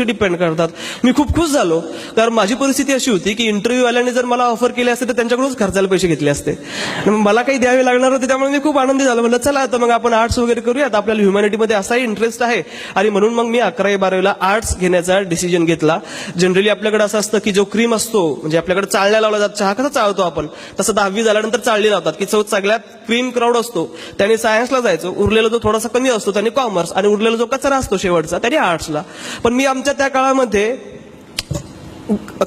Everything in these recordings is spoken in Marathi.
डिपेंड करतात. मी खूप खुश झालो कारण माझी परिस्थिती अशी होती की इंटरव्ह्यू वाल्यांनी जर मला ऑफर केले असते तर त्यांच्याकडूनच खर्चाला पैसे घेतले असते. मला काही द्यावे लागणार होते, त्यामुळे मी खूप आनंदी झालो. म्हणलं चला आता मग आपण आर्ट्स वगैरे करूयात, आपल्याला ह्युमॅनिटीमध्ये असाही इंटरेस्ट आहे. आणि म्हणून मग मी 11वी-12वीला आर्ट्स घेण्याचा डिसिजन घेतला. जनरली आपल्याकडे असं असतं की जो क्रीम असतो, म्हणजे आपल्याकडे चाळण्या लावला जात, चहा कसा चाळतो आपण, तसं 10वी झाल्यानंतर चाळली लावतात की सगळ्यात क्रीम क्राऊड असतो त्याने सायन्सला जायचं, उरलेला जो थोडासा कमी असतो त्याने कॉमर्स, आणि उरलेला जो कचरा असतो शेवटचा त्याने आर्ट्सला. पण मी आमच्या त्या काळामध्ये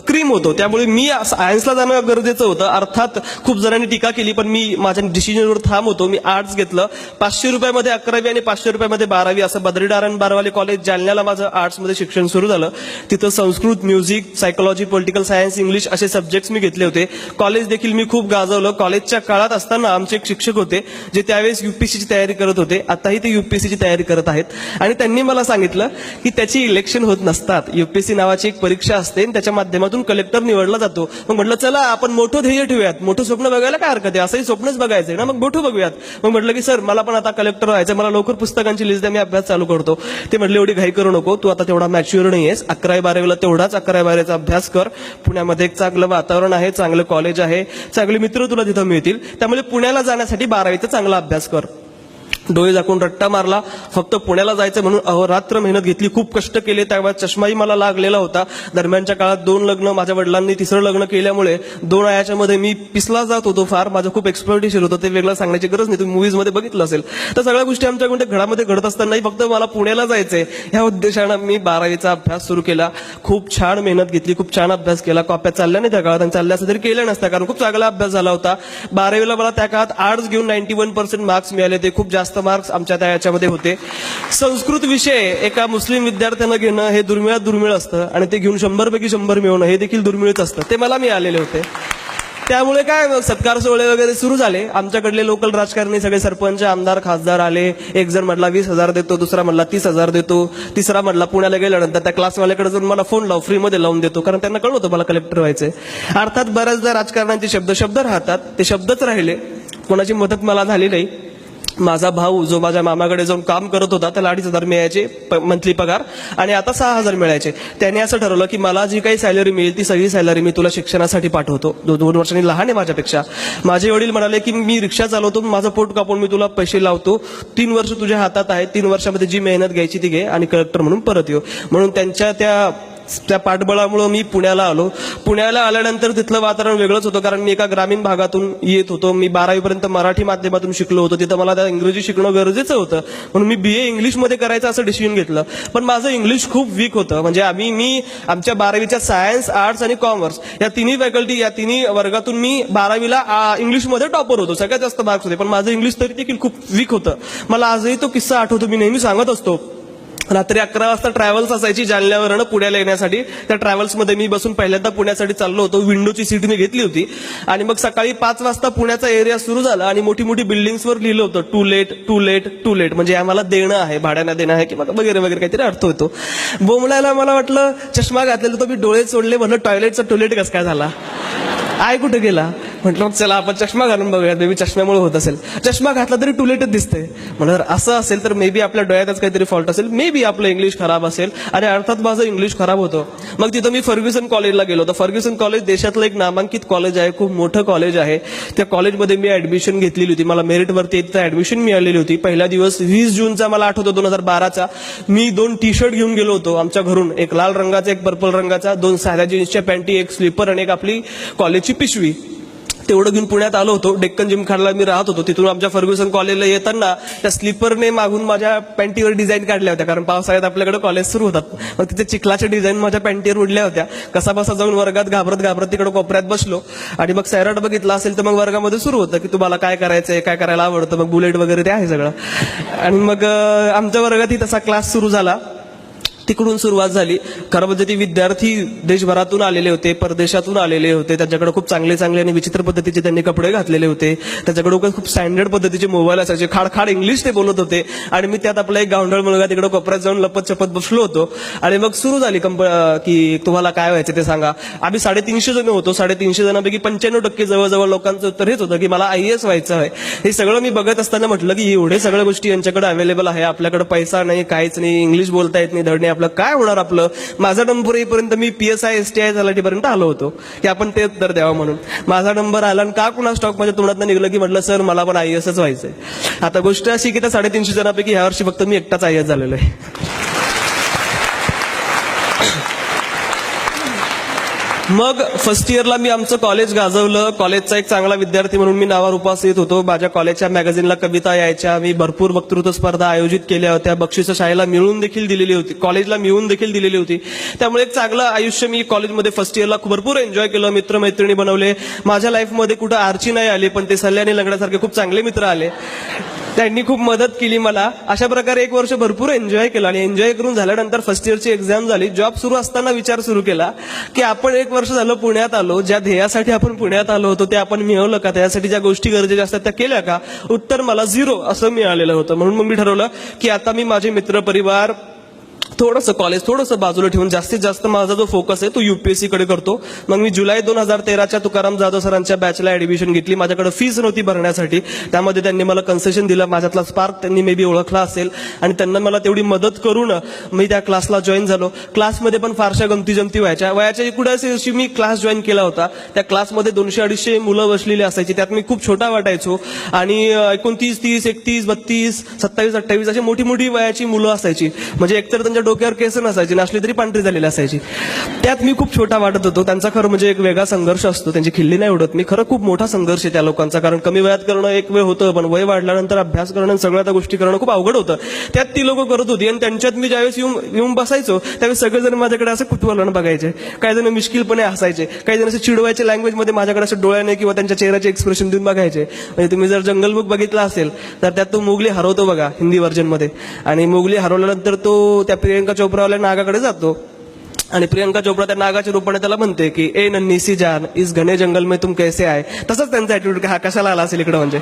क्रीम होतो, त्यामुळे मी सायन्सला जाणं गरजेचं होतं. अर्थात खूप जणांनी टीका केली, पण मी माझ्या डिसिजनवर ठाम होतो. मी आर्ट्स घेतलं. 500 रुपयामध्ये 11वी आणि 500 रुपयामध्ये 12वी असं बद्रीनारायण बारवाले कॉलेज जालन्याला माझं आर्ट्समध्ये शिक्षण सुरू झालं. तिथं Sanskrit, music, psychology, political science, English असे सब्जेक्ट्स मी घेतले होते. कॉलेज देखील मी खूप गाजवलं. कॉलेजच्या काळात असताना आमचे एक शिक्षक होते जे त्यावेळेस युपीएससीची तयारी करत होते, आताही ते युपीएससीची तयारी करत आहेत. आणि त्यांनी मला सांगितलं की त्याची इलेक्शन होत नसतात, युपीएससी नावाची एक परीक्षा असते, त्याच्या माध्यमातून कलेक्टर निवडला जातो. मग म्हटलं चला आपण मोठं ध्येय ठेवूयात, मोठं स्वप्न बघायला काय हरकत आहे, असंही स्वप्नच बघायचंय ना, मग मोठं बघूयात. मग म्हटलं की सर मला पण आता कलेक्टर व्हायचं, मला लवकर पुस्तकांची लिस्ट द्या, मी अभ्यास चालू करतो. ते म्हटले एवढी घाई करू नको, तू आता तेवढा मॅच्युअर नाहीयेस, 11वी-12वीला तेवढाच 11वी-12वीचा अभ्यास कर. पुण्यामध्ये एक चांगलं वातावरण आहे, चांगलं कॉलेज आहे, चांगले मित्र तुला तिथं मिळतील, त्यामुळे पुण्याला जाण्यासाठी 12वीचा चांगला अभ्यास कर. डोळे झाकून रट्टा मारला. फक्त पुण्याला जायचं म्हणून अहोरात्र मेहनत घेतली, खूप कष्ट केले. त्यावेळेस चष्माही मला लागलेला होता. दरम्यानच्या काळात 2 लग्न, माझ्या वडिलांनी 3रं लग्न केल्यामुळे 2 याच्यामध्ये मी पिसला जात होतो फार. माझं खूप एक्सप्लॉयटेशन होतं, ते वेगळं सांगण्याची गरज नाही, तुम्ही मूवीजमध्ये बघितलं असेल. तर सगळ्या गोष्टी आमच्या घरामध्ये घडत असतानाही फक्त मला पुण्याला जायचंय ह्या उद्देशानं मी 12वीचा अभ्यास सुरू केला. खूप छान मेहनत घेतली, खूप छान अभ्यास केला. कॉप्या चालल्या नाही त्या काळात, आणि चालल्या असं तरी केल्या नसत्या कारण खूप चांगला अभ्यास झाला होता. 12वीला मला त्या काळात आर्ट्स घेऊन 91% मार्क्स मिळाले. ते खूप जास्त मार्क्स आमच्या त्या याच्यामध्ये होते. संस्कृत विषय एका मुस्लिम विद्यार्थ्यानं घेणं हे दुर्मिळात दुर्मिळ असतं, आणि ते घेऊन 100 पैकी 100 मिळवणं हे देखील दुर्मिळच असतं. ते मला मिळालेले होते. त्यामुळे काय सत्कार सोहळे वगैरे सुरू झाले. आमच्याकडले लोकल राजकारणी सगळे सरपंच, आमदार, खासदार आले. एक जण म्हटला 20,000 देतो, दुसरा म्हटला 30,000 देतो, तिसरा म्हटला पुण्याला गेल्यानंतर त्या क्लासवाल्याकडे जाऊन मला फोन लाव, फ्रीमध्ये लावून देतो, कारण त्यांना कळलं होतं मला कलेक्टर व्हायचंय. अर्थात बऱ्याचदा राजकारणाचे शब्द राहतात, ते शब्दच राहिले, कोणाची मदत मला झाली नाही. माझा भाऊ जो माझ्या मामाकडे जाऊन काम करत होता त्याला 2,500 मिळायचे मंथली पगार, आणि आता 6,000 मिळायचे. त्याने असं ठरवलं की मला जी काही सॅलरी मिळेल ती सगळी सॅलरी मी तुला शिक्षणासाठी पाठवतो. 2 वर्षांनी लहान आहे माझ्यापेक्षा. माझे वडील म्हणाले की मी रिक्षा चालवतो, माझं पोट कापून मी तुला पैसे लावतो, 3 वर्ष तुझ्या हातात आहे, 3 वर्षामध्ये जी मेहनत घ्यायची ती घे आणि कलेक्टर म्हणून परत येऊ. म्हणून त्यांच्या त्या पाठबळामुळे मी पुण्याला आलो. पुण्याला आल्यानंतर तिथलं वातावरण वेगळंच होतं, कारण मी एका ग्रामीण भागातून येत होतो. मी 12वीपर्यंत मराठी माध्यमातून शिकलो होतो, तिथं मला त्या इंग्रजी शिकणं गरजेचं होतं, म्हणून मी BA इंग्लिशमध्ये करायचं असं डिसिजन घेतलं. पण माझं इंग्लिश खूप वीक होतं. म्हणजे मी आमच्या 12वीच्या सायन्स, आर्ट्स आणि कॉमर्स या तिन्ही फॅकल्टी, या तिन्ही वर्गातून मी 12वीला इंग्लिशमध्ये टॉपर होतो, सगळ्यात जास्त मार्क्स होते. पण माझं इंग्लिश तरी देखील खूप वीक होतं. मला आजही तो किस्सा आठवतो, मी नेहमी सांगत असतो. रात्री 11 वाजता ट्रॅव्हल्स असायची जालन्यावरनं पुण्याला येण्यासाठी. त्या ट्रॅव्हल्समध्ये मी बसून पहिल्यांदा पुण्यासाठी चाललो होतो. विंडोची सीट मी घेतली होती, आणि मग सकाळी 5 वाजता पुण्याचा एरिया सुरू झाला, आणि मोठी मोठी बिल्डिंग्सवर लिहिलं होतं too late too late too late, म्हणजे आम्हाला देणं आहे, भाड्यानं देणं आहे किंवा वगैरे वगैरे काहीतरी अर्थ होतो. बोंबलायला मला वाटलं, चष्मा घातलेला तो मी डोळे सोडले, म्हटलं टॉयलेटचा टॉयलेट कसं काय झाला, आय कुठे गेला. म्हटलं चला आपण चष्मा घालून बघूयात, मे बी चष्म्यामुळे होत असेल. चष्मा घातला तरी टुलेटच दिसते. म्हणलं जर असं असेल तर मे बी आपल्या डोळ्यातच काहीतरी फॉल्ट असेल, मे बी आपलं इंग्लिश खराब असेल. आणि अर्थात माझं इंग्लिश खराब होतं. मग तिथं मी फर्ग्युसन कॉलेजला गेलो होतो. फर्ग्युसन कॉलेज देशातलं एक नामांकित कॉलेज आहे, खूप मोठं कॉलेज आहे. त्या कॉलेजमध्ये मी ऍडमिशन घेतलेली होती. मला मेरिटवरती ऍडमिशन मिळालेली होती. पहिला दिवस 20 जूनचा मला आठवतो, 2012चा. मी 2 टी-शर्ट घेऊन गेलो होतो आमच्या घरून, एक लाल रंगाचा, एक पर्पल रंगाचा, 2 साध्या जीन्सच्या पॅन्टी, एक स्लीपर आणि एक आपली कॉलेजची पिशवी. तेवढं घेऊन पुण्यात आलो होतो. डेक्कन जिमखानाला मी राहत होतो. तिथून आमच्या फर्ग्युसन कॉलेजला येताना त्या स्लीपरने मागून माझ्या पॅन्टीवर डिझाईन काढल्या होत्या, कारण पावसाळ्यात आपल्याकडे कॉलेज सुरू होतात. मग तिथे चिखलाच्या डिझाईन माझ्या पॅन्टीवर उडल्या होत्या. कसा बसा जाऊन वर्गात घाबरत तिकडे कोपऱ्यात बसलो, आणि मग सैराट बघितला असेल तर मग वर्गामध्ये सुरू होतं की तुम्हाला काय करायचंय, काय करायला आवडतं. मग बुलेट वगैरे ते आहे सगळं. आणि मग आमच्या वर्गातही तसा क्लास सुरू झाला. तिकडून सुरुवात झाली. खरं म्हणजे ती विद्यार्थी देशभरातून आलेले होते, परदेशातून आलेले होते. त्यांच्याकडे खूप चांगले चांगले आणि विचित्र पद्धतीचे त्यांनी कपडे घातलेले होते. त्यांच्याकडे खूप स्टँडर्ड पद्धतीचे मोबाईल असायचे. खाड इंग्लिश ते बोलत होते, आणि मी त्यात आपला एक गावंढळ मुलगा तिकडे कोपऱ्यात जाऊन लपत चपत बसलो होतो. आणि मग सुरू झाली की तुम्हाला काय व्हायचं ते सांगा. आम्ही 350 जण होतो. 350 जणांपैकी 95% जवळजवळ लोकांचं उत्तर हेच होतं की मला IAS व्हायचं आहे. हे सगळं मी बघत असताना म्हटलं की एवढे सगळ्या गोष्टी यांच्याकडे अवेलेबल आहे, आपल्याकडे पैसा नाही, काहीच नाही, इंग्लिश बोलता येत नाही, धड नाही आपलं काय होणार आपलं. माझा नंबर येईपर्यंत मी PSI STI तलाठीपर्यंत आलो होतो की आपण ते उत्तर द्यावं म्हणून. माझा नंबर आला आणि का कुणा स्टॉक माझ्या तोंडात निघलं की म्हटलं सर मला पण IASच व्हायचंय. आता गोष्ट अशी की त्या 350 जणांपैकी ह्या वर्षी फक्त मी एकटाच IAS झालेलो आहे. मग फर्स्ट इयरला मी आमचं कॉलेज गाजवलं. कॉलेजचा एक चांगला विद्यार्थी म्हणून मी नावारूपास येत होतो. माझ्या कॉलेजच्या मॅगझिनला कविता यायच्या. मी भरपूर वक्तृत्व स्पर्धा आयोजित केल्या होत्या. बक्षिसं शाळेला मिळवून देखील दिलेली होती, कॉलेजला मिळवून देखील दिलेली होती. त्यामुळे एक चांगलं आयुष्य मी कॉलेजमध्ये फर्स्ट इयरला भरपूर एन्जॉय केलं. मित्रमैत्रिणी बनवले. माझ्या लाईफमध्ये कुठं आर्ची नाही आली, पण ते सल्ल्याने लंगड्यासारखे खूप चांगले मित्र आले. त्यांनी खूप मदत केली मला. अशा प्रकारे एक वर्ष भरपूर एन्जॉय केलं आणि एन्जॉय करून झाल्यानंतर फर्स्ट इयरची एक्झाम झाली. जॉब सुरू असताना विचार सुरू केला की आपण एक वर्ष झालं पुण्यात आलो, ज्या ध्येयासाठी आपण पुण्यात आलो होतो ते आपण मिळवलं का, त्यासाठी ज्या गोष्टी गरजेच्या असतात त्या केल्या का. उत्तर मला 0 असं मिळालेलं होतं. म्हणून मग मी ठरवलं की आता मी माझे मित्र परिवार थोडंसं कॉलेज थोडंसं बाजूला ठेवून जास्तीत जास्त माझा जो फोकस आहे तो UPSC कडे करतो. मग मी जुलै 2013च्या तुकाराम जाधव सरांच्या बॅचला ऍडमिशन घेतली. माझ्याकडे फीस नव्हती भरण्यासाठी. त्यामध्ये त्यांनी मला कन्सेशन दिलं. माझ्यातला स्पार्क त्यांनी मे बी ओळखला असेल आणि त्यांना मला तेवढी मदत करून मी त्या क्लासला जॉईन झालो. क्लासमध्ये पण फारशा गमती जमती व्हायच्या. वयाच्या एकुणाच्या दिवशी मी क्लास जॉईन केला होता. त्या क्लासमध्ये 200-250 मुलं बसलेली असायची. त्यात मी खूप छोटा वाटायचो आणि 29, 30, 31, 32, 27, 28 अशी मोठी मोठी वयाची मुलं असायची. म्हणजे एकतर त्यांच्या डोक्यावर केस नसायची, नसली तरी पांढरी झालेली असायची. त्यात मी खूप छोटा वाटत होतो. त्यांचा खरं म्हणजे एक वेगळा संघर्ष असतो. त्यांची खिल्ली नाही उडत. मी खरं खूप मोठा संघर्ष आहे त्या लोकांचा. कारण कमी वयात करणं एक वेळ होतं, पण वय वाढल्यानंतर अभ्यास करणं सगळ्या त्या गोष्टी करणं खूप अवघड होतं. त्यात ती लोक करत होती आणि त्यांच्यात मी ज्यावेळेस येऊन बसायचो त्यावेळेस सगळेजण माझ्याकडे असं कुतूहलानं बघायचे. काही जण मिश्किलपणे हसायचे, काही जण असे चिडवायचे लँग्वेजमध्ये माझ्याकडे असं डोळ्याने किंवा त्यांच्या चेहऱ्याचे एक्सप्रेशन देऊन बघायचे. म्हणजे तुम्ही जर जंगल बुक बघितला असेल तर त्यात तो मोगली हरवतो बघा हिंदी व्हर्जनमध्ये. आणि मोगली हरवल्यानंतर तो त्या प्रियंका चोप्रावाल्या नागाकडे जातो आणि प्रियंका चोप्रा त्या नागाच्या रूपाने त्याला म्हणते की ए नन्ही सी जान इस घने जंगल में तुम कैसे आए. तसंच त्यांचा ऍटिट्यूड हा कशाला आला असेल इकडं म्हणजे.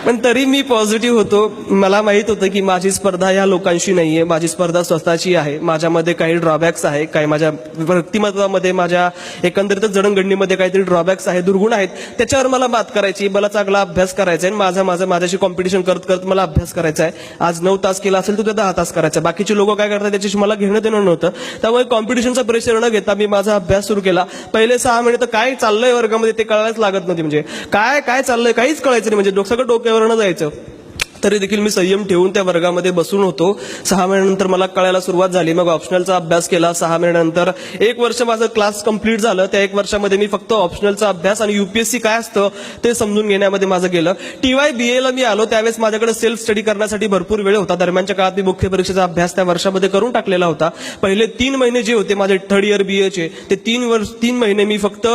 पण तरी मी पॉझिटिव्ह होतो. मला माहित होतं की माझी स्पर्धा या लोकांशी नाहीये, माझी स्पर्धा स्वतःची आहे. माझ्यामध्ये काही ड्रॉबॅक्स आहे, काही माझ्या व्यक्तिमत्वामध्ये, माझ्या एकंदरीतच जडणघडणीमध्ये काहीतरी ड्रॉबॅक्स आहे, दुर्गुण आहेत. त्याच्यावर मला मात करायची, मला चांगला अभ्यास करायचा आहे. माझ्याशी कॉम्पिटिशन करत करत मला अभ्यास करायचा आहे. आज 9 तास केला असेल तर ते 10 तास करायचा. बाकीचे लोक काय करतात त्याच्याशी मला घेणं देणं नव्हतं. त्यामुळे कॉम्पिटिशनचा प्रेशर न घेता मी माझा अभ्यास सुरू केला. पहिले 6 महिने तर काय चाललंय वर्गामध्ये ते कळायलाच लागत नव्हते. म्हणजे काय चाललंय काहीच कळायचं नाही. म्हणजे सगळं डोक्यावर न जायचं. तरी देखील मी संयम ठेवून त्या वर्गामध्ये बसून होतो. 6 महिन्यानंतर मला कळायला सुरुवात झाली. मग ऑप्शनलचा अभ्यास केला. 6 महिन्यानंतर 1 वर्ष माझं क्लास कंप्लीट झालं. त्या 1 वर्षामध्ये मी फक्त ऑप्शनलचा अभ्यास आणि UPSC काय असतं ते समजून घेण्यामध्ये माझं गेलं. TY BA ला मी आलो त्यावेळेस माझ्याकडे सेल्फ स्टडी करण्यासाठी भरपूर वेळ होता. दरम्यानच्या काळात मी मुख्य परीक्षेचा अभ्यास त्या वर्षामध्ये करून टाकलेला होता. पहिले 3 महिने जे होते माझे 3rd इयर BA चे ते 3 महिने मी फक्त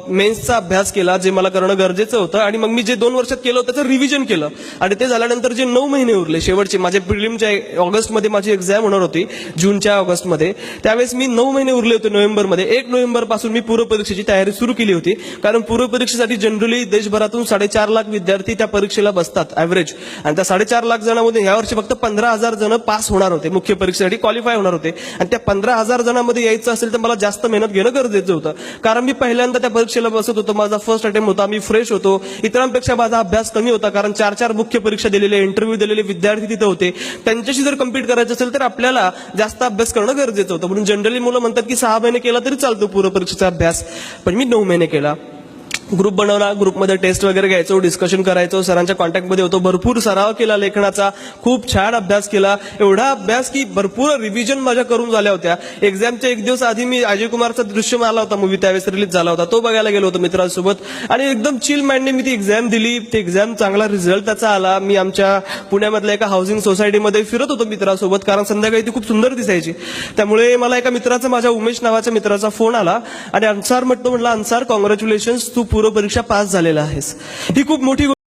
मेन्सचा अभ्यास केला, जे मला करणं गरजेचं होतं. आणि मग मी जे 2 वर्षात केलं त्याचं रिव्हिजन केलं. आणि ते झाल्यानंतर जे 9 महिने उरले शेवटचे माझे प्रिलिमच्या ऑगस्टमध्ये माझी एक्झाम होणार होती, जूनच्या ऑगस्टमध्ये. त्यावेळेस मी 9 महिने उरले होते नोव्हेंबरमध्ये. 1 नोव्हेंबर पासून मी पूर्व परीक्षेची तयारी सुरू केली होती. कारण पूर्व परीक्षेसाठी जनरली देशभरातून 4.5 लाख विद्यार्थी त्या परीक्षेला बसतात ऍव्हरेज. आणि त्या 4.5 लाख जणांमध्ये यावर्षी फक्त 15,000 जण पास होणार होते, मुख्य परीक्षेसाठी क्वालिफाय होणार होते. आणि त्या 15,000 जणांमध्ये यायचं असेल तर मला जास्त मेहनत घेणं गरजेचं होतं. कारण मी पहिल्यांदा त्या परीक्षेला बसत होतो. माझा फर्स्ट अटेम्प्ट होता. मी फ्रेश होतो. इतरांपेक्षा माझा अभ्यास कमी होता. कारण 4 मुख्य परीक्षा दिलेले, इंटरव्ह्यू दिलेले विद्यार्थी तिथे होते. त्यांच्याशी जर कम्पीट करायचं असेल तर आपल्याला जास्त अभ्यास करणं गरजेचं होतं. म्हणून जनरली मुलं म्हणतात की 6 महिने केला तरी चालतो पूर्व परीक्षेचा अभ्यास, पण मी 9 महिने केला. ग्रुप बनवला, ग्रुपमध्ये टेस्ट वगैरे घ्यायचो, डिस्कशन करायचो, सरांच्या कॉन्टॅक्टमध्ये होतो. भरपूर सराव केला लेखनाचा, खूप छान अभ्यास केला. एवढा अभ्यास की भरपूर रिव्हिजन माझ्या करून झाल्या होत्या. एक्झामच्या 1 दिवस आधी मी अजय कुमारचा दृश्यम आला होता मूवी, त्यावेळेस रिलीज झाला होता, तो बघायला गेलो होतो मित्रांसोबत. आणि एकदम चिल माइंडने मी ती एक्झाम दिली. ती एक्झाम चांगला रिझल्ट त्याचा आला. मी आमच्या पुण्यामधल्या एका हाऊसिंग सोसायटीमध्ये फिरत होतो मित्रांसोबत, कारण संध्याकाळी ती खूप सुंदर दिसायची. त्यामुळे मला एका मित्राचा, माझ्या उमेश नावाच्या मित्राचा फोन आला आणि अन्सार म्हटलं, अन्सार कॉंग्रॅच्युलेशन्स, तू पूर्व परीक्षा पास झालेला आहेस. ही खूप मोठी